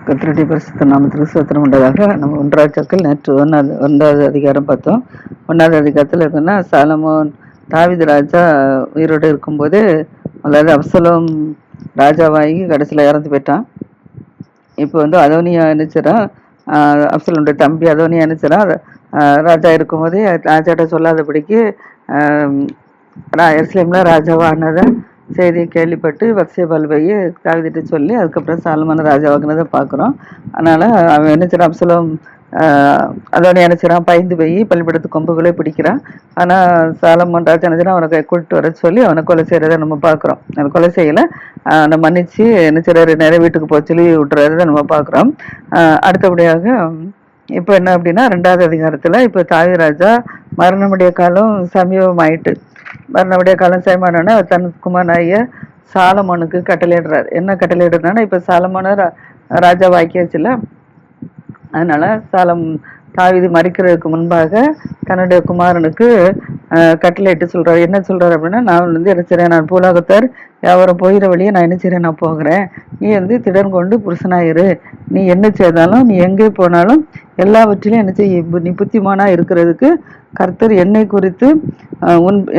கர்த்தருடைய பரிசுத்த நாமத்துக்கு ஸ்தோத்திரம் உண்டதாக. நம்ம ஒன்றாச்சக்கள் நேற்று ஒன்றாவது அதிகாரம் பார்த்தோம். ஒன்றாவது அதிகாரத்தில் இருக்குன்னா, சாலமோன் தாவீது ராஜா உயிரோடு இருக்கும்போது, அதாவது அப்சலோம் ராஜாவாகி கடைசியில் இறந்து போயிட்டான். இப்போ அதோனியா நினைச்சிடா, அப்சலோனுடைய தம்பி அதோனியா நினைச்சிடா, ராஜா இருக்கும்போதே ராஜாட்ட சொல்லாதபடிக்கு எருசலேம்ல ராஜாவானதை செய்தியை கேள்விப்பட்டு பத்சேபாள் போய் தாவீதுட்ட சொல்லி அதுக்கப்புறம் சாலமோனை ராஜாவாக்குனதை பார்க்குறோம். அதனால் அவன் நினைச்சிடான், அப்சலோம் அதோட நினைச்சிடான், பயந்து போய் பள்ளிப்படத்து கொம்புகளே பிடிக்கிறான். ஆனால் சாலமோன் ராஜா நினைச்சிடான், அவனை கூப்பிட்டு வர சொல்லி அவனை கொலை செய்கிறத நம்ம பார்க்குறோம். அந்த கொலை செய்யலை, அவனை மன்னிச்சு நினைச்சிடாரு, நிறைய வீட்டுக்கு போக சொல்லி விட்டுறத நம்ம பார்க்குறோம். அடுத்தபடியாக இப்போ என்ன அப்படின்னா, 2வது அதிகாரத்தில் இப்போ தாவீது ராஜா மரணமுடைய காலம் சமீபம் ஆயிட்டு, மரணமுடைய காலம் சமயமானோன்னா தன் குமாரனாகிய சாலமோனுக்கு கட்டளையிடுறாரு. என்ன கட்டளையிடுறான்னா, இப்போ சாலமோனை ராஜா வாக்கியாச்சுல, அதனால தாவீது மறிக்கிறதுக்கு முன்பாக தன்னுடைய குமாரனுக்கு கட்டளையிட்டு சொல்றாரு. என்ன சொல்றாரு அப்படின்னா, நான் என்ன செய்றேன், நான் பூலோகத்தார் யாவரும் போகிற வழியே நான் என்ன செய்றேன், நான் போகிறேன். நீ திடன் கொண்டு புருஷனாயிரு. நீ என்ன செய்தாலும், நீ எங்கே போனாலும் எல்லாவற்றிலும் என்ன செய்ய, நீ புத்திமானா இருக்கிறதுக்கு கர்த்தர் என்னை குறித்து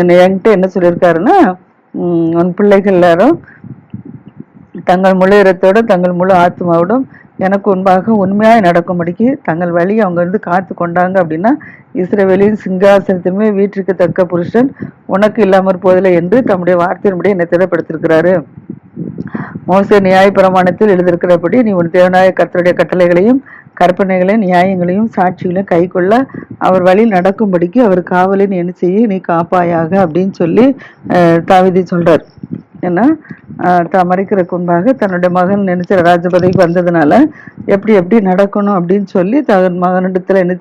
என்கிட்ட என்ன சொல்லியிருக்காருன்னா, உன் பிள்ளைகள் எல்லாரும் தங்கள் முழு இடத்தோட தங்கள் முழு ஆத்மாவோடும் எனக்கு முன்பாக உண்மையாய் நடக்கும்படிக்கு தங்கள் வழி அவங்க காத்து கொண்டாங்க அப்படின்னா, இஸ்ரவேலின் சிங்காசனத்தின்மே வீட்டிற்கு தக்க புருஷன் உனக்கு இல்லாமற் போதில்லை என்று தம்முடைய வார்த்தையின்படி என்னை திடப்படுத்திருக்கிறாரு. மோசே நியாய பிரமாணத்தில் எழுதியிருக்கிறபடி நீ உன் தேவனாய கர்த்தருடைய கட்டளைகளையும் கற்பனைகளையும் நியாயங்களையும் சாட்சிகளையும் கை கொள்ள அவர் வழியில் நடக்கும்படிக்கு அவர் காவலை நீ என்ன செய்ய, நீ காப்பாயாக அப்படின்னு சொல்லி தாவீது சொல்றார். ஏன்னா மறிக்கிறதுக்கு முன்பாக தன்னுடைய மகன் நினைச்ச ராஜபதிக்கு வந்ததுனால எப்படி எப்படி நடக்கணும் அப்படின்னு சொல்லி தன் மகனிடத்துல என்ன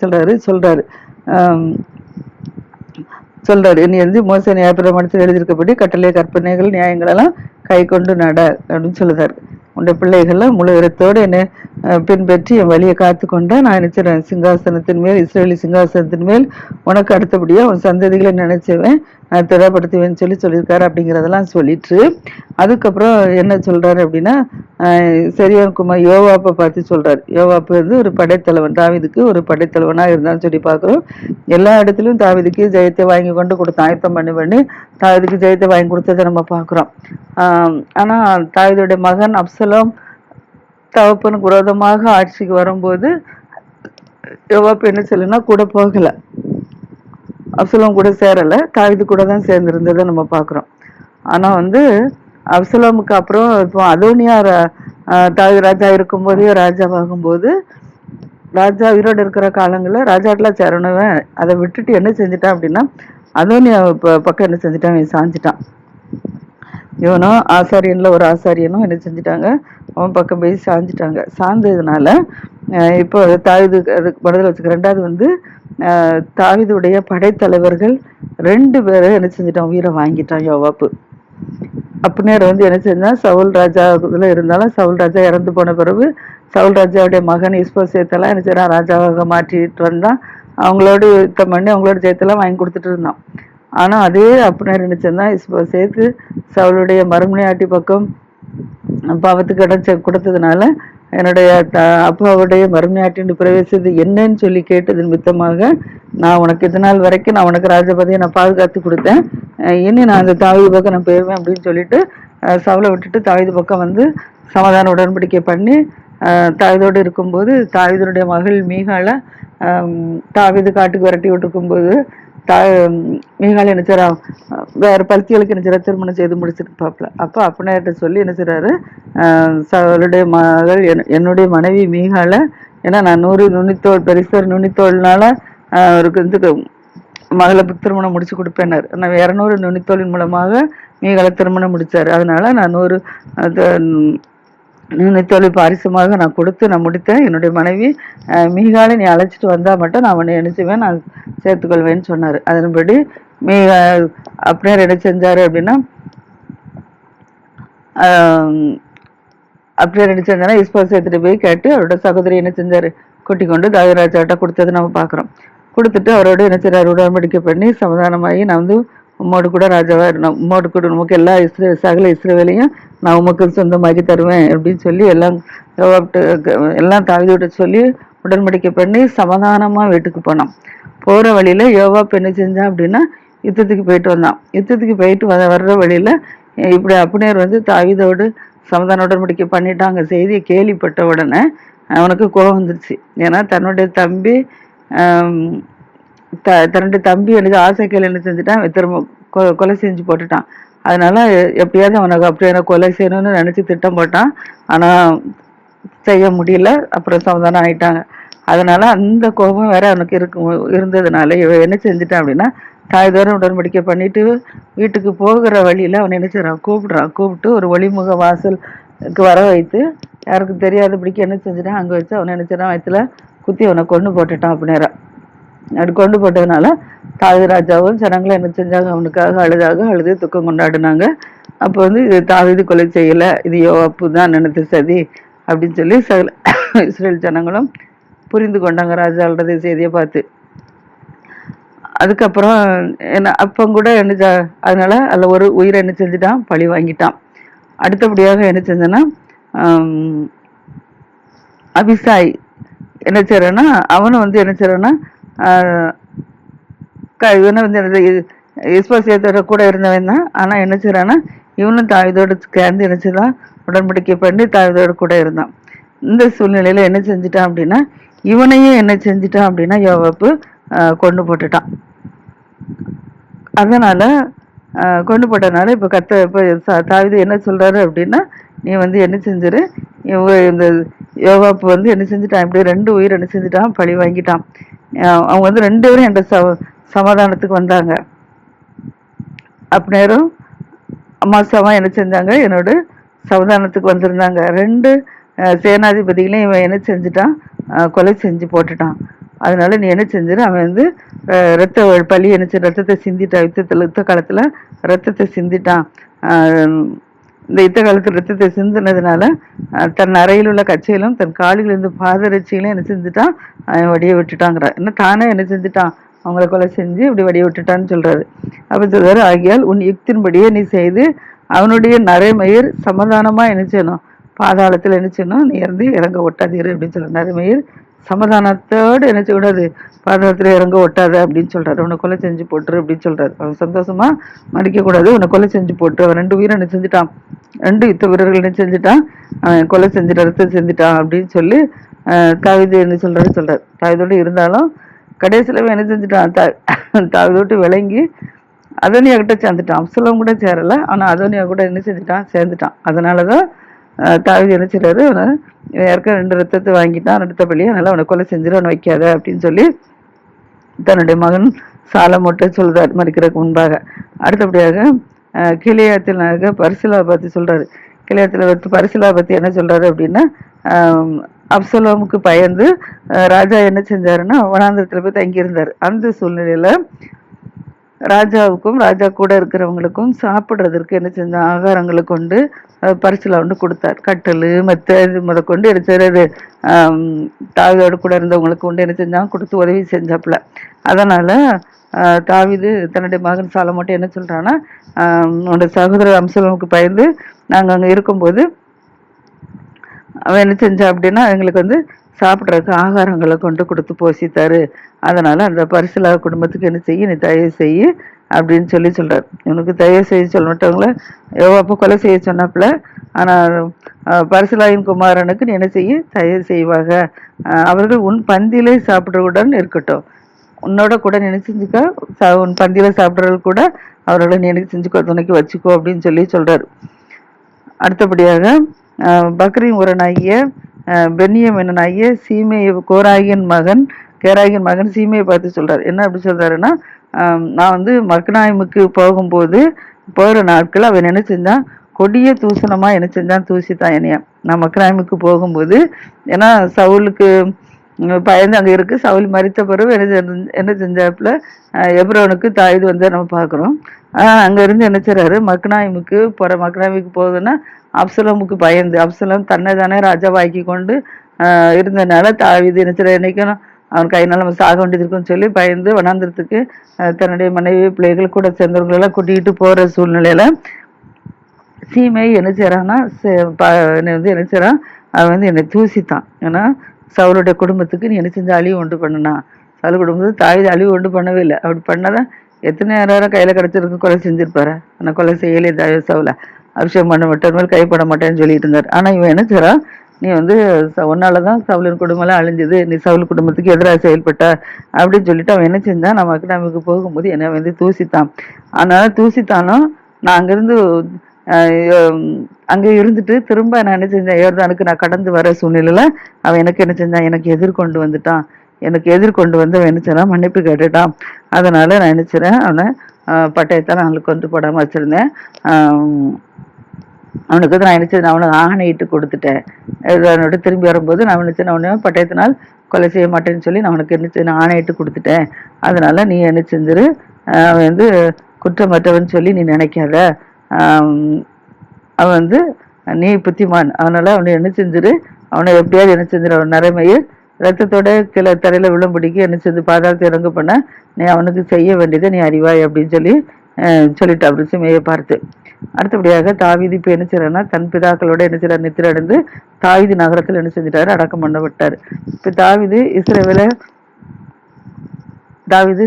சொல்றாரு நீ மோசே நியாயப்பிரமாணத்தில் எழுதியிருக்கப்படி கட்டளை கற்பனைகள் நியாயங்கள் எல்லாம் கை கொண்டு நட அப்படின்னு சொல்லுதாரு. உன்னுடைய பிள்ளைகள்லாம் முழு இடத்தோடு என்னை பின்பற்றி என் வழியை காத்து கொண்டா நான் நினைச்சிடறேன், சிங்காசனத்தின் மேல் இஸ்ரேலி சிங்காசனத்தின் மேல் உனக்கு அடுத்தபடியா உன் சந்ததிகளை நினைச்சுவேன், நான் திடப்படுத்துவேன்னு சொல்லியிருக்காரு. அப்படிங்கிறதெல்லாம் சொல்லிட்டு அதுக்கப்புறம் என்ன சொல்றாரு அப்படின்னா, சரியான் குமார் யோவாப்பை பார்த்து சொல்றாரு. யோவாப்பு ஒரு படைத்தலைவன், தாவீதுக்கு ஒரு படைத்தலைவனா இருந்தான்னு சொல்லி பார்க்குறோம். எல்லா இடத்துலையும் தாவீதுக்கு ஜெயத்தை வாங்கி கொண்டு கொடுத்தான், ஆயத்தம் பண்ணி தாவீதுக்கு ஜெயத்தை வாங்கி கொடுத்ததை நம்ம பார்க்குறோம். ஆனா தாவீதுடைய மகன் அப்சலோம் தகப்பனுக்கு விரோதமாக ஆட்சிக்கு வரும்போது யோவாப்பு என்ன சொல்லுன்னா கூட போகல, அப்சலோம் கூட சேரல, தாவீது கூட தான் சேர்ந்திருந்ததை நம்ம பார்க்குறோம். ஆனா அப்சலோமுக்கு அப்புறம் இப்போ அதோனியா தாவீது ராஜா இருக்கும்போதே ராஜாவாகும்போது, ராஜா உயிரோடு இருக்கிற காலங்களில் ராஜாட்டெலாம் சேரணுவன் அதை விட்டுட்டு என்ன செஞ்சிட்டான் அப்படின்னா, அதோனியா பக்கம் என்ன செஞ்சிட்டான், சாஞ்சிட்டான். இவனும் ஆசாரியன்ல ஒரு ஆசாரியனும் என்ன செஞ்சிட்டாங்க, அவன் பக்கம் போய் சாஞ்சிட்டாங்க. சாய்ந்ததுனால இப்போ தாவீது அதுக்கு மனதில் வச்சுக்க. 2வது தாவீதுடைய படைத்தலைவர்கள் 2 பேரை என்ன செஞ்சிட்டான், உயிரை வாங்கிட்டான் யோவாப்பு. அப்னேர் என்ன செஞ்சான், சவுல் ராஜா இருந்தாலும் சவுல் ராஜா இறந்து போன பிறகு சவுல் ராஜாவுடைய மகன் இஸ்போசேத்தெல்லாம் என்ன செய்யறான், ராஜாவாக மாற்றிட்டு வந்தான். அவங்களோட யுத்தம் பண்ணி அவங்களோட ஜெயத்தெல்லாம் வாங்கி கொடுத்துட்டு இருந்தான். ஆனா அதே அப்னேர் என்ன செஞ்சான், இஸ்போசேத்து சவுளுடைய மறுமனையாட்டி பக்கம் பாவத்துக்கு இடம் கொடுத்ததுனால என்னுடைய அப்பாவுடைய மறுமனையாட்டின் பிரவேசித்து என்னன்னு சொல்லி கேட்டதன் மித்தமாக நான் உனக்கு இதனால் வரைக்கும் நான் உனக்கு ராஜபதியை நான் பாதுகாத்து கொடுத்தேன், இனி நான் அந்த தாவீது பக்கம் நான் போயிருவேன் அப்படின்னு சொல்லிட்டு சவுலை விட்டுட்டு தாவீது பக்கம் சமாதான உடன்படிக்கை பண்ணி தாவீதோடு இருக்கும்போது தாவீதனுடைய மகள் மீகால தாவீது காட்டுக்கு விரட்டி விட்டுருக்கும்போது மீகால என்ன செய்றா, வேற பல்த்திகளுக்கு என்ன செய்யறா, திருமணம் செய்து முடிச்சுட்டு பாப்பல. அப்போ அப்படின்னுட்டு சொல்லி என்ன செய்றாரு, சவுளுடைய மகள் என்னுடைய மனைவி மீகால, ஏன்னா நான் 100 நுனித்தோல் பெரிசர் நுனித்தோல்னால அவருக்கு மகளை திருமணம் முடிச்சு கொடுப்பேன்னாரு. நான் 200 நுனித்தோலின் மூலமாக மீகால திருமணம் முடிச்சாரு. அதனால நான் 100 நுனித்தோலை பாரிசமாக நான் கொடுத்து நான் முடித்தேன். என்னுடைய மனைவி மீகாலை நீ அழைச்சிட்டு வந்தா மட்டும் நான் அவனை நினைச்சுவேன், நான் சேர்த்துக்கொள்வேன்னு சொன்னாரு. அதன்படி அப்படியே என்ன செஞ்சாரு அப்படின்னா, அப்படியே என்ன செஞ்சானா இஸ்போசேத்திட்ட போய் கேட்டு அவரோட சகோதரி என்ன செஞ்சாரு, கூட்டி கொண்டு தாவீது ராஜாட்ட கொடுத்தது நம்ம பார்க்குறோம். கொடுத்துட்டு அவரோட என்ன செய்றாரு, உடன்படிக்கை பண்ணி சமாதானமாகி நான் உம்மோடு கூட ராஜாவா இருந்தோம், உம்மோடு கூட நமக்கு எல்லா சகல இஸ்ரவேலையும் நான் உமக்கு சொந்தமாக்கி தருவேன் அப்படின்னு சொல்லி எல்லாம் எல்லாம் தாவீதுகிட்ட சொல்லி உடன்படிக்கை பண்ணி சமாதானமா வீட்டுக்கு போனான். போற வழியில யோவாப் என்ன செஞ்சான் அப்படின்னா யுத்தத்துக்கு போயிட்டு வந்தான். யுத்தத்துக்கு போயிட்டு வர்ற வழியில இப்படி அப்னேர் வந்து தாவீதோடு சமாதான உடன்படிக்கை பண்ணிட்டாங்க செய்தியை கேள்விப்பட்ட உடனே அவனுக்கு கோபம் வந்துருச்சு. ஏன்னா தன்னுடைய தம்பி தன்னுடைய தம்பி எனக்கு ஆசைக்கையில் என்ன செஞ்சுட்டான், திரும்ப கொலை செஞ்சு போட்டுட்டான். அதனால எப்படியாவது அவனுக்கு அப்படியே கொலை செய்யணும்னு நினைச்சு திட்டம் போட்டான். ஆனா செய்ய முடியல. அப்புறம் சமாதானம் ஆயிட்டாங்க. அதனால அந்த கோபம் வேற அவனுக்கு இருந்ததுனால இவன் என்ன செஞ்சுட்டான் அப்படின்னா தாய்தோறும் உடன்படிக்கை பண்ணிட்டு வீட்டுக்கு போகிற வழியில அவன் என்ன செய்றான், கூப்பிட்டு ஒரு ஒளிமுக வாசலுக்கு வர வைத்து யாருக்கு தெரியாதபடிக்கு என்ன செஞ்சுட்டான், அங்க வச்சு அவனை என்ன செய்றான், வயிற்றுல குத்தி அவனை கொண்டு போட்டுட்டான். அப்படின்னா அப்படி கொண்டு போட்டதுனால தாவீது ராஜாவும் ஜனங்களும் என்ன செஞ்சாங்க, அவனுக்காக அழுது துக்கம் கொண்டாடினாங்க. அப்போ வந்து இது தாவீது கொலை செய்யல, இது யோவாப்பு தான் நினைத்து சதி அப்படின்னு சொல்லி இஸ்ரேல் ஜனங்களும் புரிந்து கொண்டாங்க ராஜாவோட செய்தியை பார்த்து. அதுக்கப்புறம் என்ன அப்போ கூட என்ன அதனால அதில் ஒரு உயிரை என்ன செஞ்சுட்டான், பழி வாங்கிட்டான். அடுத்தபடியாக என்ன செஞ்சேன்னா அபிசாய் என்ன செய்யறேன்னா அவனும் வந்து என்ன செய்யறான்னா இவனை வந்து இஸ்போசேத்தோட கூட இருந்தவன் தான். ஆனா என்ன செய்யறான்னா இவனும் தாவீதோடு சேர்ந்து என்ன செய்தான், உடன்படிக்கை பண்ணி தாவீதோடு கூட இருந்தான். இந்த சூழ்நிலையில என்ன செஞ்சுட்டான் அப்படின்னா இவனையும் என்ன செஞ்சுட்டான் அப்படின்னா யோவாப்பு கொண்டு போட்டுட்டான். அதனால கொண்டு போட்டனால இப்போ தாவீது என்ன சொல்றாரு அப்படின்னா நீ வந்து என்ன செஞ்சிரு, இந்த யோவாப்பு வந்து என்ன செஞ்சுட்டான், இப்படி 2 உயிர் என்ன செஞ்சுட்டான், பழி வாங்கிட்டான். அவங்க வந்து 2 பேரும் என்கிட்ட சமாதானத்துக்கு வந்தாங்க. அப்னேரும் அமாசாவும் என்ன செஞ்சாங்க, என்னோட சமாதானத்துக்கு வந்திருந்தாங்க. 2 சேனாதிபதிகளையும் இவன் என்ன செஞ்சுட்டான், கொலை செஞ்சு போட்டுட்டான். அதனால நீ என்ன செஞ்சிரு, அவன் வந்து பழி என்ன ரத்தத்தை சிந்திட்டான். யுத்த காலத்துல ரத்தத்தை சிந்திட்டான். இந்த யுத்த காலத்துல ரத்தத்தை சிந்தினதுனால தன் அறையில் உள்ள கச்சையிலும் தன் காலில் இருந்து பாதரட்சியிலும் என்ன செஞ்சுட்டான், அவன் வடிய விட்டுட்டாங்கிற. இன்னும் தானே என்ன செஞ்சுட்டான், அவங்களை கொலை செஞ்சு இப்படி வடிய விட்டுட்டான்னு சொல்றாரு. அப்ப சொல்றாரு, ஆகியால் உன் யுக்தின்படியே நீ செய்து அவனுடைய நரைமயிர் சமாதானமா என்ன செய்யணும், பாதாளத்துல என்ன செய்யணும், நீ இறந்து இறங்க ஒட்டாதீரு அப்படின்னு சொல்ற. நரைமயிர் சமாதானத்தோடு என்ன செய்யக்கூடாது, பாதாளத்துல இறங்க ஒட்டாத அப்படின்னு சொல்றாரு. உன்னை கொலை செஞ்சு போட்டுரு அப்படின்னு சொல்றாரு. அவன் சந்தோஷமா மறிக்க கூடாது, உன்னை கொலை செஞ்சு போட்டு. அவன் 2 உயிரை என்ன செஞ்சுட்டான், 2 யுத்த வீரர்கள் என்ன செஞ்சுட்டான், அவன் கொலை செஞ்சுட்டான், ரத்தம் செஞ்சுட்டான் அப்படின்னு சொல்லி தாவீது என்ன சொல்றாரு. தாவீதோடு இருந்தாலும் கடைசியில என்ன செஞ்சுட்டான், தாவீதோட்டு விளங்கி அதோனியா கிட்ட சேர்ந்துட்டான். அப்சலோம் கூட சேரல, ஆனா அதோனியா கூட என்ன செஞ்சுட்டான், சேர்ந்துட்டான். அதனாலதான் தாவீது என்ன செய்றாரு, யாருக்கும் 2 ரத்தத்தை வாங்கிட்டான், அடுத்த பள்ளியை, அதனால அவனை கொலை செஞ்சிட அவனை வைக்காத அப்படின்னு சொல்லி தன்னுடைய மகன் சாலமோட்டை சொல்றாரு மறிக்கிறதுக்கு முன்பாக. அடுத்தபடியாக கிலியாத்தில் பரிசிலா பத்தி சொல்றாரு. கிலியாத்தில் பரிசிலா பத்தி என்ன சொல்றாரு அப்படின்னா அப்சலோமுக்கு பயந்து ராஜா என்ன செஞ்சாருன்னா வனாந்திரத்துல போய் தங்கியிருந்தாரு. அந்த சூழ்நிலையில ராஜாவுக்கும் ராஜா கூட இருக்கிறவங்களுக்கும் சாப்பிட்றதுக்கு என்ன செஞ்ச ஆகாரங்களை கொண்டு பரிசுல ஒன்று கொடுத்தார். கட்டல் மத்த இது கொண்டு என்ன செய்யறது, தாவீதோடு கூட இருந்தவங்களுக்கு கொண்டு என்ன செஞ்சான், கொடுத்து உதவி செஞ்சாப்புல. அதனால தாவீது தன்னுடைய மகன் சாலமோட்டை என்ன சொல்றான்னா, உன்னோட சகோதரர் அம்சலோமுக்கு பயந்து நாங்க அங்க இருக்கும்போது அவன் என்ன செஞ்சா அப்படின்னா எங்களுக்கு வந்து சாப்பிட்றதுக்கு ஆகாரங்களை கொண்டு கொடுத்து போஷித்தாரு. அதனால அந்த பரிசுலா குடும்பத்துக்கு என்ன செய்ய, நீ தயவு செய்ய அப்படின்னு சொல்றாரு. இவனுக்கு தயவு செய்ய சொல்லட்டவங்கள யோவாப்பு கொலை செய்ய சொன்னாப்புல. ஆனா பரிசுலாயின் குமாரனுக்கு நீ என்ன செய்ய, தயவு செய்வாங்க. அவர்கள் உன் பந்தியிலே சாப்பிட்றவுடன் இருக்கட்டும், உன்னோட கூட நினைச்சுக்கோ, உன் பந்தியில சாப்பிட்றவர்கள் கூட அவர்களை நீ எனக்கு செஞ்சுக்கோ, துணைக்கு வச்சுக்கோ அப்படின்னு சொல்றாரு. அடுத்தபடியாக பக்ரின் ஊரனாகிய பென்யமீனாகிய சீமை கேராகின் மகன் சீமையை பார்த்து சொல்றாரு. என்ன அப்படி சொல்றாருன்னா, நான் வந்து மக்னாயிமுக்கு போகும்போது போகிற நாட்கள் அவன் என்ன செஞ்சான், கொடிய தூசணமா என்ன செஞ்சான், தூசித்தான் என்னைய. நான் மக்னாயிமுக்கு போகும்போது, ஏன்னா சவுலுக்கு பயந்து அங்க இருக்கு. சவுல் மரித்த பிறகு என்ன செஞ்சாப்புல எப்ரோனுக்கு தாவீது வந்து நம்ம பாக்குறோம். அங்க இருந்து என்ன செய்றாரு, மக்னாயிமுக்கு போகுதுன்னா அப்சலோமுக்கு பயந்து, அப்சலோம் தன்னை தானே ராஜாவாக்கி கொண்டு இருந்ததுனால தாவீது என்ன செய்ற, என்னைக்கும் அவன் கையினால நம்ம சாக வேண்டியது இருக்குன்னு சொல்லி பயந்து வனாந்திரத்துக்கு தன்னுடைய மனைவி பிள்ளைகள் கூட சேர்ந்தவங்களெல்லாம் கூட்டிகிட்டு போற சூழ்நிலையில சீமை என்ன செய்யறான்னா வந்து என்ன செய்யறான், அவன் வந்து என்னை தூசித்தான். ஏன்னா சவுளுடைய குடும்பத்துக்கு நீ என்ன செஞ்ச அழிவு உண்டு பண்ணுனா, சவுல் குடும்பத்துக்கு தாவீது அழிவு உண்டு பண்ணவே இல்லை. அப்படி பண்ணாதான் எத்தனை நேரம் கையில கிடைச்சிருக்கு கொலை செஞ்சிருப்பாரு. ஆனால் கொலை செய்யலே தாவீது சவுல. அபிஷேகம் பண்ண மாட்டேன் மேல் கைப்பட மாட்டேன்னு சொல்லிட்டு இருந்தார். ஆனா இவன் என்ன செய்றான், நீ வந்து உன்னாலதான் சவுலின் குடும்பம்லாம் அழிஞ்சது, நீ சவுல் குடும்பத்துக்கு எதிராக செயல்பட்ட அப்படின்னு சொல்லிட்டு அவன் என்ன செஞ்சான், நமக்கு போகும்போது என்னை வந்து தூசித்தான். அதனால தூசித்தானும் நான் அங்கிருந்து அங்கே இருந்துட்டு திரும்ப நான் என்ன செஞ்சேன், யோர்தானுக்கு நான் கடந்து வர சூழ்நிலையில அவன் எனக்கு என்ன செஞ்சான், எனக்கு எதிர்கொண்டு வந்துட்டான். எனக்கு எதிர்கொண்டு வந்து அவன் என்ன செய்றான், மன்னிப்பு கேட்டுட்டான். அதனால நான் என்ன செய்றேன், அவனை பட்டயத்தால் அவனுக்கு கொண்டு போடாம வச்சிருந்தேன். அவனுக்கு வந்து நான் என்ன செய்தேன், அவனுக்கு ஆணையிட்டு கொடுத்துட்டேன். அவனோட திரும்பி வரும்போது நான் என்ன செய்தேன், அவனை பட்டயத்தினால் கொலை செய்ய மாட்டேன்னு சொல்லி நான் அவனுக்கு என்ன செய்தேன், ஆணையிட்டு கொடுத்துட்டேன். அதனால நீ என்ன செஞ்சிரு, அவன் வந்து குற்றமற்றவன் சொல்லி நீ நினைக்காத. அவன் வந்து நீ புத்திமான், அதனால அவனை என்ன செஞ்சிரு, அவனை எப்படியாவது என்ன செஞ்சிரு, அவன் நரைமையை ரத்தத்தோட கீழே தரையில விழும்படிக்கு என்ன செஞ்சு பாதாளத்தை இறங்க பண்ண நீ அவனுக்கு செய்ய வேண்டியதை நீ அறிவாய் அப்படின்னு சொல்லிட்டு அப்படி சிமையை பார்த்து. அடுத்தபடியாக தாவீது இப்ப என்ன செய்யறாருன்னா, தன் பிதாக்களோட என்ன செய்யறாரு, நித்திர அடைந்து தாவீது நகரத்தில் என்ன செஞ்சிட்டாரு, அடக்கம் பண்ணப்பட்டாரு. இப்ப தாவீது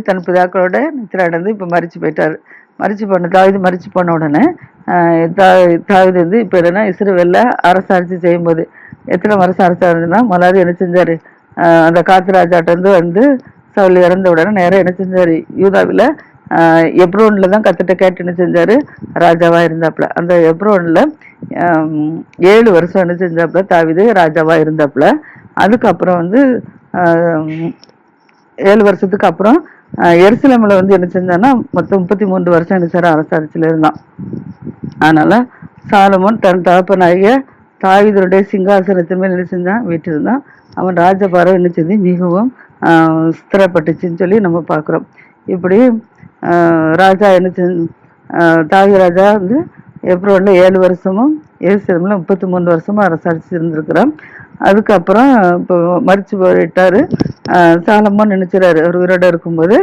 தன் பிதாக்களோட நித்திர அடைந்து இப்ப மரிச்சு போயிட்டாரு. தாவீது மரிச்சு போன உடனே தாவீது வந்து இப்ப என்னன்னா, இஸ்ரவேல்ல அரசாட்சி செய்யும் போது எத்தனை வருஷம் அரசாட்சினா, முதலாவது என்ன செஞ்சாரு, அந்த காத்து ராஜாட்ட வந்து சவுல் இறந்த உடனே நேரம் என்ன செஞ்சாரு, யூதாவில எப்ரோன்ல தான் கத்துட்ட கேட்டு என்ன செஞ்சாரு, ராஜாவா இருந்தாப்புல. அந்த எப்ரோன்ல 7 வருஷம் என்ன செஞ்சாப்புல, தாவீது ராஜாவா இருந்தாப்புல. அதுக்கப்புறம் வந்து 7 வருஷத்துக்கு அப்புறம் எருசலேம்ல வந்து என்ன செஞ்சான்னா, மொத்தம் 33 வருஷம் என்ன செய்யற அரசாட்சியில இருந்தான். அதனால சாலமோன் தன் தகப்பனாகிய தாவீதுடைய சிங்காசனத்தின் மேல் என்ன செஞ்சான், வீட்டிருந்தான். அவன் ராஜபாரம் என்ன செஞ்சு மிகவும் ஸ்திரப்பட்டுச்சுன்னு சொல்லி நம்ம பார்க்குறோம். இப்படி ராஜா என்ன செஞ்சு, தாவீது ராஜா வந்து எப்ரோன்ல 7 வருஷமும் எருசலேம்ல 33 வருஷமும் அரசாட்சி இருந்திருக்கிறான். அதுக்கப்புறம் இப்போ மரிச்சு போயிட்டாரு. சாலமோன் நினைச்சுறாரு, அவர் உயிரோட இருக்கும்போது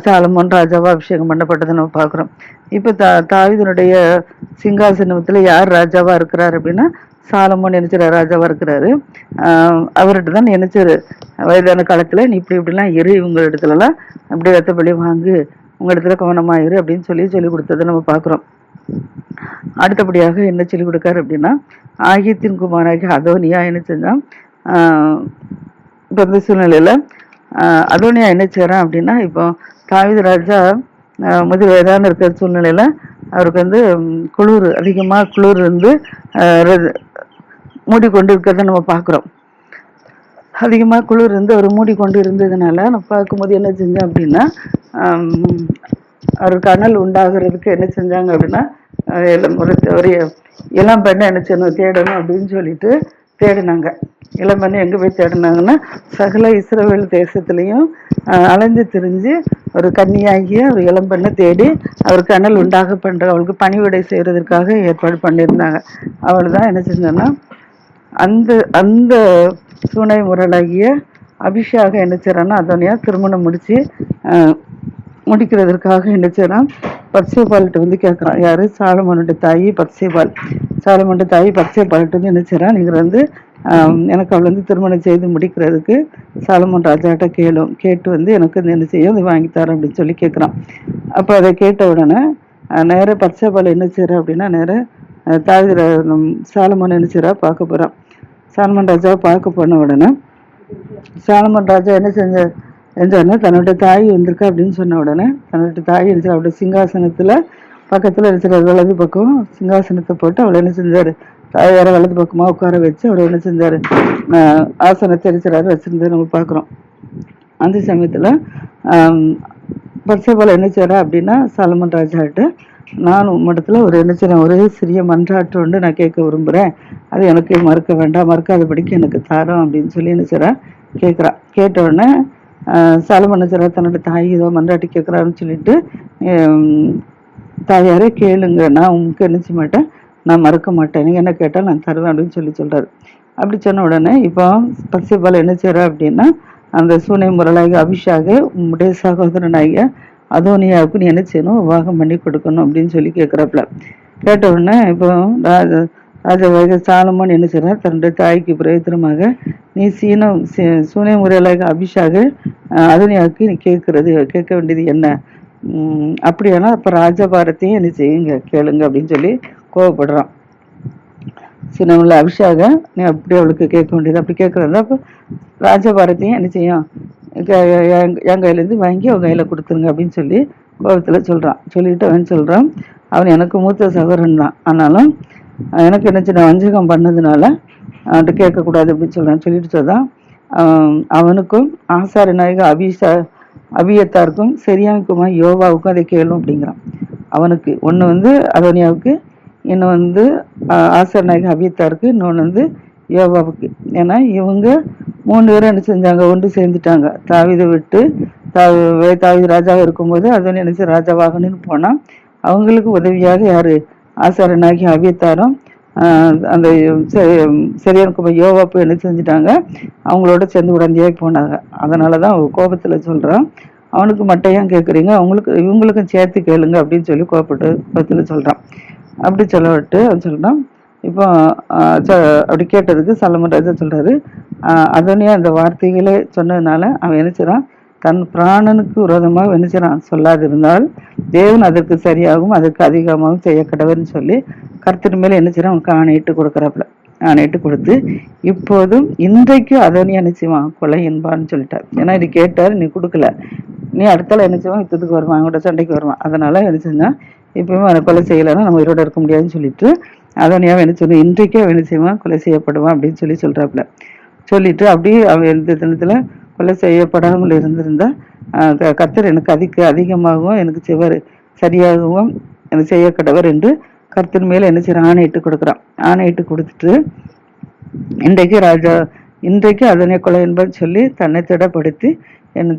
சாலமோன் ராஜாவா அபிஷேகம் பண்ணப்பட்டதை நம்ம பார்க்குறோம். இப்போ தாவீதுனுடைய சிங்காசனத்துல யார் ராஜாவா இருக்கிறாரு அப்படின்னா, சாலமோன் நினைச்சாரு ராஜாவா இருக்கிறாரு. அவர்கிட்ட தான் நினைச்சாரு, வயதான காலத்துல நீ இப்படிலாம் இரு, இவங்க இடத்துலலாம் அப்படி ரத்த பலி வாங்கு, உங்க இடத்துல கவனமாயிரு அப்படின்னு சொல்லி கொடுத்ததை நம்ம பார்க்குறோம். அடுத்தபடியாக என்ன சொல்லி கொடுக்காரு அப்படின்னா, ஆகியத்தின் குமாராகி அதோனியா என்ன செஞ்சான், இப்போ இந்த சூழ்நிலையில அதோனியா என்ன செய்யறான் அப்படின்னா, இப்போ தாவீது ராஜா முதிர் வயதான இருக்கிற சூழ்நிலையில அவருக்கு வந்து அதிகமா குளிர் இருந்து மூடிக்கொண்டு இருக்கிறத நம்ம பார்க்குறோம். அதிகமாக குளிர் இருந்து அவர் மூடிக்கொண்டு இருந்ததுனால நம்ம பார்க்கும்போது என்ன செஞ்சோம் அப்படின்னா, அவருக்கு அனல் உண்டாகிறதுக்கு என்ன செஞ்சாங்க அப்படின்னா, ஒரு இளம் பெண்ணை என்ன செய்யணும், தேடணும் அப்படின்னு சொல்லிட்டு தேடினாங்க. இளம் பெண்ணை எங்கே போய் தேடினாங்கன்னா, சகல இஸ்ரவேல் தேசத்துலேயும் அலைஞ்சு திரிஞ்சு ஒரு கன்னியாகிய ஒரு இளம் பெண்ணை தேடி அவருக்கு அனல் உண்டாக அவளுக்கு பணிவிடை செய்யறதுக்காக ஏற்பாடு பண்ணியிருந்தாங்க. அவள் தான் என்ன செஞ்சோன்னா, அந்த சூனை முரலாகிய அபிஷாக என்ன செய்யறான்னா, அதோனியா திருமணம் முடிக்கிறதுக்காக என்ன செய்யறான், பத்சேபால்கிட்ட வந்து கேட்குறான். யாரு, சாலமோனுடைய தாயி பத்சேபால். சாலமோனுடைய தாயி பத்சேபால்கிட்ட வந்து என்ன செய்யறான், நீங்கள் வந்து எனக்கு அவள் வந்து திருமணம் செய்து முடிக்கிறதுக்கு சாலமோன் ராஜாட்ட கேட்டு வந்து எனக்கு என்ன செய்யும், அது வாங்கித்தாரேன் அப்படின்னு சொல்லி கேட்குறான். அப்போ அதை கேட்ட உடனே நேர பத்சேபால் என்ன செய்யறா அப்படின்னா, நேர தாவீது சாலமோன் என்ன செய்யறா பார்க்க போறான். சாலமோன் ராஜாவை பார்க்க போன உடனே சாலமோன் ராஜா என்ன செஞ்சாருன்னா, தன்னுடைய தாய் வந்திருக்கா அப்படின்னு சொன்ன உடனே தன்னுடைய தாய் என்ன அவருடைய சிங்காசனத்துல பக்கத்துல இருக்கிற வலது பக்கம் சிங்காசனத்தை போட்டு அவளை என்ன செஞ்சாரு, தாயார வலது பக்கமா உட்கார வச்சு அவரை என்ன செஞ்சாரு, ஆசனத்தை வச்சிருந்தது நம்ம பார்க்குறோம். அந்த சமயத்துல பத்சேபால் என்ன செய்யறா அப்படின்னா, சாலமோன் ராஜாட்ட நான் உம்மிடத்துல ஒரு என்ன செய்யறேன், ஒரு சிறிய மன்றாட்டு ஒன்று நான் கேட்க விரும்புகிறேன், அது எனக்கு மறுக்க வேண்டாம், மறுக்காதபடிக்கு எனக்கு தாரோம் அப்படின்னு சொல்லி என்ன செய்யறா கேட்குறா. கேட்ட உடனே சாலமோன் என்ன செய்யறா, தன்னோட தாய் ஏதோ மன்றாட்டி கேட்குறான்னு சொல்லிட்டு, தாயாரே கேளுங்க, நான் உங்களுக்கு என்ன செய்ய மாட்டேன், நான் மறுக்க மாட்டேன், நீங்கள் என்ன கேட்டால் நான் தருவேன் அப்படின்னு சொல்றாரு. அப்படி சொன்ன உடனே இப்போ பத்சேபால் என்ன செய்யறா அப்படின்னா, அந்த சூனை முரலாகி அபிஷாக உம்முடைய சகோதரனாகிய அதோனியாவுக்கு நீ என்ன செய்யணும், விவாகம் பண்ணி கொடுக்கணும் அப்படின்னு சொல்லி கேட்குறாப்புல. கேட்ட உடனே இப்போ ராஜாவாகிய சாலமோன் என்ன செய்றார், தன்னுடைய தாய்க்கு பிரயோஜனமாக நீ சூனே முறையிலாக அபிஷாக அதனியாவுக்கு நீ கேட்க வேண்டியது என்ன, அப்படியானா அப்ப ராஜபாரத்தையும் என்ன செய்யுங்க கேளுங்க அப்படின்னு சொல்லி கோவப்படுறான். சின்னமுள்ள அபிஷாக நீ அப்படி அவளுக்கு கேட்க வேண்டியது, அப்படி கேட்கறதா அப்ப ராஜபாரத்தையும் என்ன செய்யும் என் கையிலேருந்து வாங்கி அவன் கையில கொடுத்துருங்க அப்படின்னு சொல்லி கோபத்துல சொல்றான். சொல்லிட்டு அவன் சொல்றான், அவன் எனக்கு மூத்த சகோதரன் தான், ஆனாலும் எனக்கு என்ன சின்ன வஞ்சகம் பண்ணதுனால அவன்கிட்ட கேட்கக்கூடாது அப்படின்னு சொல்றான். சொல்லிட்டு சொல்றான், அவனுக்கும் ஆசார நாயக அபியத்தாருக்கும் சரியானுக்குமா யோவாவுக்கும் அதை கேளும் அப்படிங்கிறான். அவனுக்கு ஒன்று அதோனியாவுக்கு, இன்னும் ஆசார நாயக அபியத்தாருக்கு, இன்னொன்று யோவாவுக்கு. ஏன்னா இவங்க 3 பேரும் என்ன செஞ்சாங்க, ஒன்று சேர்ந்துட்டாங்க. தாவீதை விட்டு தாவீது ராஜாவாக இருக்கும்போது அதோனி என்ன ராஜாவாகணும்னு போனா அவங்களுக்கு உதவியாக யாரு, ஆசாரனாகி அபியத்தாரும் அந்த சரியான யோவாப்பு என்ன செஞ்சுட்டாங்க, அவங்களோட சேர்ந்து உடந்தையாக போனாங்க. அதனாலதான் கோபத்துல சொல்றான், அவனுக்கு மட்டும் ஏன் கேட்குறீங்க, இவங்களுக்கும் சேர்த்து கேளுங்க அப்படின்னு சொல்லி கோபத்துல சொல்றான். அப்படி சொல்லவிட்டு அவன் சொல்றான். இப்போ அப்படி கேட்டதுக்கு சாலமோன் ராஜா சொல்றாரு, அதோனியா அந்த வார்த்தைகளே சொன்னதுனால அவன் என்ன செய்றான், தன் பிராணனுக்கு விரோதமாக என்ன செய்றான், சொல்லாதிருந்தால் தேவன் அதற்கு சரியாகவும் அதற்கு அதிகமாகவும் செய்ய கடவுள்னு சொல்லி கர்த்தர் மேல என்ன செய்றான், அவனுக்கு ஆணையிட்டு கொடுக்குறாப்புல. ஆணையிட்டு கொடுத்து இப்போதும் இன்றைக்கும் அதோனியா என்ன செய்வான், கொலை என்பான்னு சொல்லிட்டார். ஏன்னா இது கேட்டார், நீ கொடுக்கல, நீ அடுத்தால என்ன செய்வான், யுத்தத்துக்கு வருவான், அவங்களோட சண்டைக்கு வருவான். அதனால என்ன செஞ்சான், இப்பவுமே அவனை கொலை செய்யலைன்னா நம்ம உயிரோட இருக்க முடியாதுன்னு சொல்லிட்டு அதோனியாவை என்ன சொல்லுவான், இன்றைக்கே அவன் என்ன செய்வான், கொலை செய்யப்படுவான் அப்படின்னு சொல்றாப்புல. சொல்லிட்டு அப்படியே அவன் எந்த தினத்துல கொலை செய்யப்படாமல் இருந்திருந்தா கர்த்தர் எனக்கு அதிகமாகவும் எனக்கு செய்வார், சரியாகவும் எனக்கு செய்ய கடவர் என்று கர்த்தர் மேல என்ன செய்ய ஆணையிட்டு கொடுக்குறான். ஆணையிட்டு கொடுத்துட்டு இன்றைக்கு அதனை கொலை என்பது சொல்லி தன்னை திடப்படுத்தி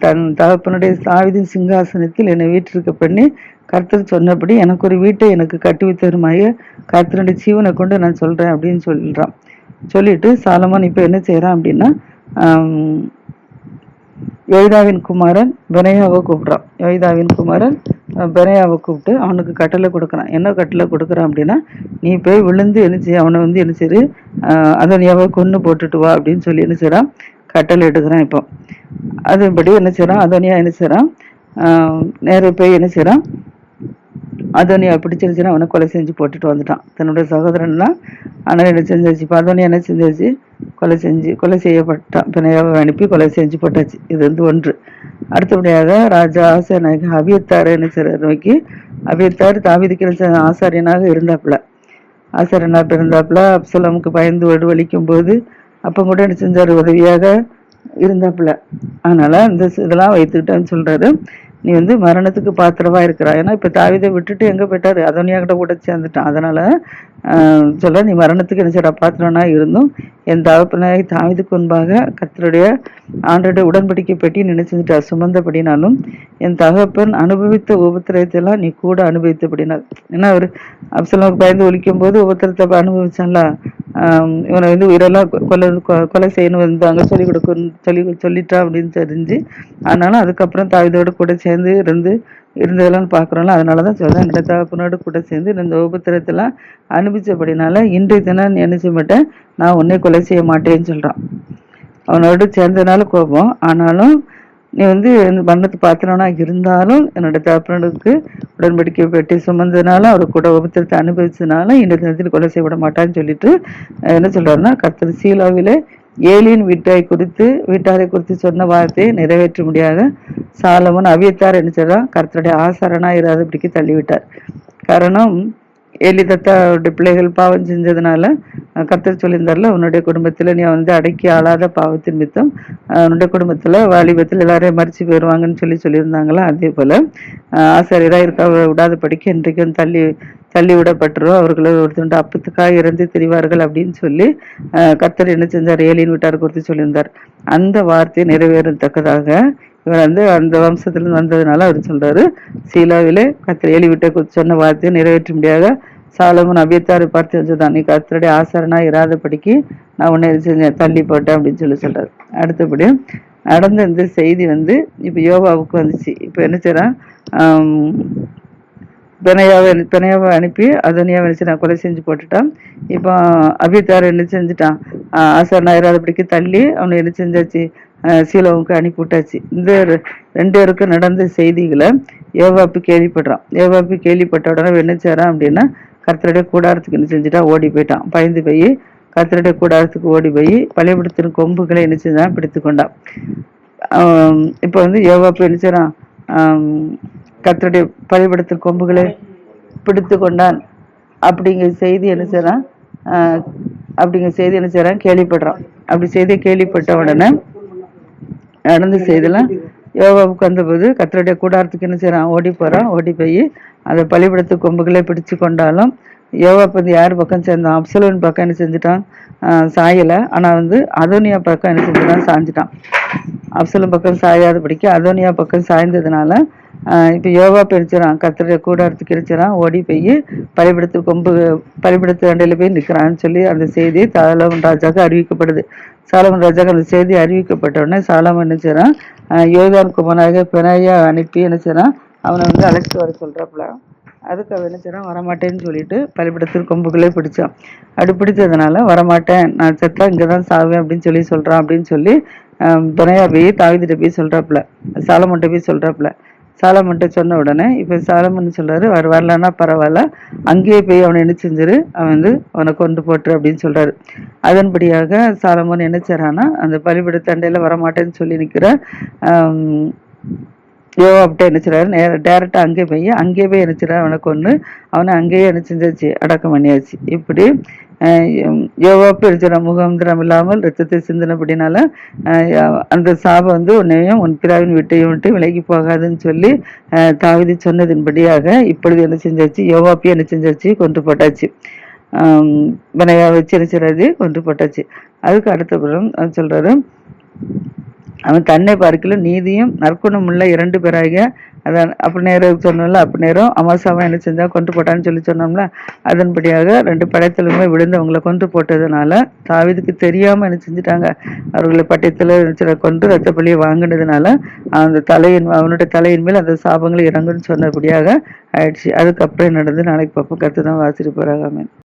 தன் தகப்பனுடைய தாவீதின் சிங்காசனத்தில் என்னை வீட்டிற்கு பண்ணி கர்த்தர் சொன்னபடி எனக்கு ஒரு வீட்டை எனக்கு கட்டுவி தருமாய கர்த்தனுடைய ஜீவனை கொண்டு நான் சொல்றேன் அப்படின்னு சொல்றான். சொல்லிட்டு சாலமோன் இப்ப என்ன செய்யறான் அப்படின்னா, யோய்தாவின் குமாரன் பெனாயாவை கூப்பிடுறான். யோய்தாவின் குமாரன் பெனாயாவை கூப்பிட்டு அவனுக்கு கட்டளை கொடுக்குறான். என்ன கட்டளை கொடுக்குறான் அப்படின்னா, நீ போய் விழுந்து என்ன செய்ய, அவனை என்ன செய்ய அதனியாவை கொன்று போட்டுட்டு வா அப்படின்னு சொல்லி என்ன செய்யறான், கட்டளை எடுக்கிறான். இப்போ அதுபடி என்ன செய்யறான், அதனியா என்ன செய்யறான், நேர போய் என்ன செய்யறான், அதோனியா பிடிச்சிருச்சுன்னா அவனை கொலை செஞ்சு போட்டுட்டு வந்துட்டான். தன்னுடைய சகோதரன் தான், ஆனால் என்ன செஞ்சாச்சு, இப்போ அதோனியா என்ன செஞ்சாச்சு, கொலை செய்யப்பட்டான். பிணையாவை அனுப்பி கொலை செஞ்சு போட்டாச்சு. இது ஒன்று. அடுத்தபடியாக ராஜா ஆசாரியனாக அபியத்தாரை என்ன செய்யற நோக்கி, அபியத்தார் தாவீதுக்கு ஆசாரியனாக இருந்தாப்புல. அப்சலோமுக்கு பயந்து வலிக்கும் போது அப்ப கூட என்ன செஞ்சாரு, உதவியாக இருந்தாப்புல. அதனால இந்த இதெல்லாம் வைத்துக்கிட்டான்னு சொல்றாரு, நீ மரணத்துக்கு பாத்திரமா இருக்கிறா. ஏன்னா இப்ப தாவீதை விட்டுட்டு எங்க போயிட்டாரு, அதோனியா கிட்ட கூட சேர்ந்துட்டான். அதனால சொல்ற, நீ மரணத்துக்கு என்ன செய்யற பாத்திரனா இருந்தும் என் தகப்பனாய் தாவீதுக்கு முன்பாக கர்த்தருடைய ஆண்டோடைய உடன்படிக்கை பெட்டி நினைச்சுட்டா சுமந்தபடினாலும் என் தகப்பன் அனுபவித்த உபத்திரத்தெல்லாம் நீ கூட அனுபவித்தபடினால். ஏன்னா அவர் அப்சலோமுக்கு பயந்து ஒலிக்கும் போது உபத்திரத்தை அனுபவிச்சான்ல, இவனை உயிரெல்லாம் கொலை செய்யணும் அங்க சொல்லிட்டான் அப்படின்னு தெரிஞ்சு, ஆனாலும் அதுக்கப்புறம் தாவீதோடு கூட சேர்ந்து இருந்ததெல்லாம் பாக்குறோம்ல. அதனாலதான் சொல்றேன், என்னோட தகப்பனோடு கூட சேர்ந்து இந்த உபத்திரத்தெல்லாம் அனுபவிச்சபடினால இன்றைய தினம் என்ன செய்ய மாட்டேன், நான் உன்னை கொலை செய்ய மாட்டேன்னு சொல்றான். அவனோடு சேர்ந்ததுனால கோபம், ஆனாலும் நீ மரணத்து பாத்திரம்னா இருந்தாலும் என்னோட தகப்பனுக்கு உடன்படிக்கை பெட்டி சுமந்ததுனால அவர் கூட உபத்திரத்தை அனுபவிச்சதுனால இன்றைய தினத்தில் கொலை செய்ய விட மாட்டான்னு சொல்லிட்டு என்ன சொல்றாருன்னா, கர்த்தர் சீலோவிலே ஏலியின் வீட்டாரை குறித்து சொன்ன வார்த்தையை நிறைவேற்ற முடியாத சாலமோன் அபியத்தார் என்ன செய்றான், கர்த்தருடைய ஆசாரனா இராதபடிக்கு தள்ளிவிட்டார். காரணம், ஏலி தத்தாவுடைய பிள்ளைகள் பாவம் செஞ்சதுனால கர்த்தர் சொல்லியிருந்தார்ல, உன்னுடைய குடும்பத்துல நீ அடக்கி ஆளாத பாவத்தின் மித்தம் உன்னுடைய குடும்பத்துல வாலிபத்தில் எல்லாரையும் மறிச்சு போயிடுவாங்கன்னு சொல்லியிருந்தாங்களா. அதே போல ஆசாரியராக இருக்க விடாத படிக்க இன்றைக்கும் தள்ளி விடப்பட்டுரும், அவர்கள் ஒருத்தருடைய அப்பத்துக்காக இறந்து திரிவார்கள் அப்படின்னு சொல்லி கர்த்தர் என்ன செஞ்சார், ஏலியின் வீட்டார் குறித்து சொல்லியிருந்தார். அந்த வார்த்தை நிறைவேறத்தக்கதாக இவர் அந்த வம்சத்துல வந்ததுனால அவர் சொல்றாரு, சீலாவிலே கர்த்தர் ஏலி வீட்டை குறித்து சொன்ன வார்த்தையை நிறைவேற்ற முடியாத சாலமோன் அபியத்தாரை பார்த்து வச்சுதான், நீ கர்த்தருடைய ஆசாரனா இராதபடிக்கு நான் உன்னை செஞ்சேன், தள்ளி போட்டேன் அப்படின்னு சொல்றாரு. அடுத்தபடி நடந்த இந்த செய்தி இப்ப யோவாவுக்கு வந்துச்சு. இப்ப என்ன செய்யறான், பெனையாவை அனுப்பி அதோனியாவை என்ன செய்றான், கொலை செஞ்சு போட்டுட்டான். இப்போ அபித்தார் என்ன செஞ்சுட்டான், ஆசார் இராதபடிக்கு தள்ளி அவனை என்ன செஞ்சாச்சு, சீலோவுக்கு அனுப்பி விட்டாச்சு. இந்த 2 பேருக்கும் நடந்த செய்திகளை யோவாப்பு கேள்விப்படுறான். யோவாப்பு கேள்விப்பட்ட உடனே என்ன செய்றான் அப்படின்னா, கர்த்தருடைய கூடாரத்துக்கு என்ன செஞ்சுட்டான், ஓடி போயிட்டான். பயந்து போய் கர்த்தருடைய கூடாரத்துக்கு ஓடி போய் பலிபீடத்தின் கொம்புகளை என்ன செஞ்சான், பிடித்து கொண்டான். இப்போ வந்து யோவாப்பு என்ன செய்றான், கர்த்தருடைய பலிபீடத்தின் கொம்புகளை பிடித்து கொண்டான் அப்படிங்கிற செய்தி என்ன செய்றான், கேள்விப்படுறான். அப்படி செய்தியை கேள்விப்பட்ட உடனே நடந்த செய்தியெல்லாம் யோவாவுக்கு வந்தபோது கர்த்தருடைய கூடாரத்துக்கு என்ன செய்றான், ஓடி போறான். ஓடி போய் அந்த பலிபீடத்து கொம்புகளை பிடிச்சு கொண்டாலும் யோவாப் வந்து யார் பக்கம் சேர்ந்தான், அப்சலோன் பக்கம் என்ன செஞ்சுட்டான், சாயலை. ஆனால் வந்து அதோனியா பக்கம் என்ன செஞ்சுட்டான், சாஞ்சிட்டான். அப்சலோன் பக்கம் சாயாதபடிக்கு அதோனியா பக்கம் சாய்ந்ததுனால இப்போ யோவாப் எரிச்சிடான், கர்த்தருடைய கூடாரத்துக்கு எரிச்சிடான். ஓடி போய் பலிபீடத்து அண்டையில் போய் நிற்கிறான்னு சொல்லி அந்த செய்தி சாலமன் ராஜாவுக்கு அறிவிக்கப்படுது. சாலமன் ராஜாவுக்கு அந்த செய்தி அறிவிக்கப்பட்ட உடனே சாலமன் என்ன செய்றான், யோர்தான் குமாரனாகிய பெனாயா அனுப்பி என்ன செய்றான், அவனை வந்து அழைச்சிட்டு வர சொல்றாப்புல. அதுக்கு அவன் என்ன செய்றான், வரமாட்டேன்னு சொல்லிட்டு பலிபீடத்தின் கொம்புகளே பிடிச்சான். அப்படி பிடிச்சதுனால வரமாட்டேன், நான் செத்தா இங்கே தான் சாவேன் அப்படின்னு சொல்றான் அப்படின்னு சொல்லி பெனாயா போய் தாவீதுட்ட போய் சொல்றாப்புல, சாலமன்ட்ட போய் சொல்றாப்புல. சாலமன்ட்ட சொன்ன உடனே இப்போ சாலமன் சொல்றாரு, அவர் வரலன்னா பரவாயில்ல, அங்கேயே போய் அவனை என்ன செஞ்சிரு, அவன் வந்து அவனை கொண்டு போட்டுரு அப்படின்னு சொல்றாரு. அதன்படியாக சாலமன் என்ன செய்றான்னா, அந்த பலிபீட தண்டையில வரமாட்டேன்னு சொல்லி நிற்கிற யோவாப்ட்ட என்ன செய்றாரு, டேரக்டா அங்கே போய் என்ன செய்றாரு, அவனை கொண்டு அவனை அங்கேயே என்ன செஞ்சாச்சு, அடக்கம் பண்ணியாச்சு. இப்படி யோவாப்பு இருக்கிற முகாந்திரம் இல்லாமல் ரத்தத்தை சிந்தினபடினால அந்த சாபம் வந்து உன்னையும் உன் பிதாவின் வீட்டையும் விட்டு விலகி போகாதுன்னு சொல்லி தாவீது சொன்னதின்படியாக இப்பொழுது என்ன செஞ்சாச்சு, யோவாப்பையும் என்ன செஞ்சாச்சு, கொண்டு போட்டாச்சு. வினையா வச்சு என்ன செய்றாரு, கொண்டு போட்டாச்சு. அதுக்கு அடுத்தப்புறம் சொல்றாரு, அவன் தன்னை பார்க்கலும் நீதியும் நற்குணம் உள்ள 2 பேராகிய, அதான் அப்னேரம் சொன்னோம்ல, அப்னேரும் அமாசாவும் என்ன செஞ்சா கொண்டு போட்டான்னு சொல்லி சொன்னோம்ல, அதன்படியாக 2 படைத்தலுமே விழுந்து அவங்களை கொண்டு போட்டதுனால தாவீதுக்கு தெரியாம என்ன செஞ்சுட்டாங்க, அவர்களை பட்டயத்துல கொண்டு ரத்த பலியை வாங்கினதுனால அந்த அவனுடைய தலையின் மேல் அந்த சாபங்களை இறங்குன்னு சொன்னபடியாக ஆயிடுச்சு. அதுக்கப்புறம் நடந்து நாளைக்கு பார்ப்போம். கர்த்தர் தான் ஆசீர்வதிப்பாராக. ஆமென்.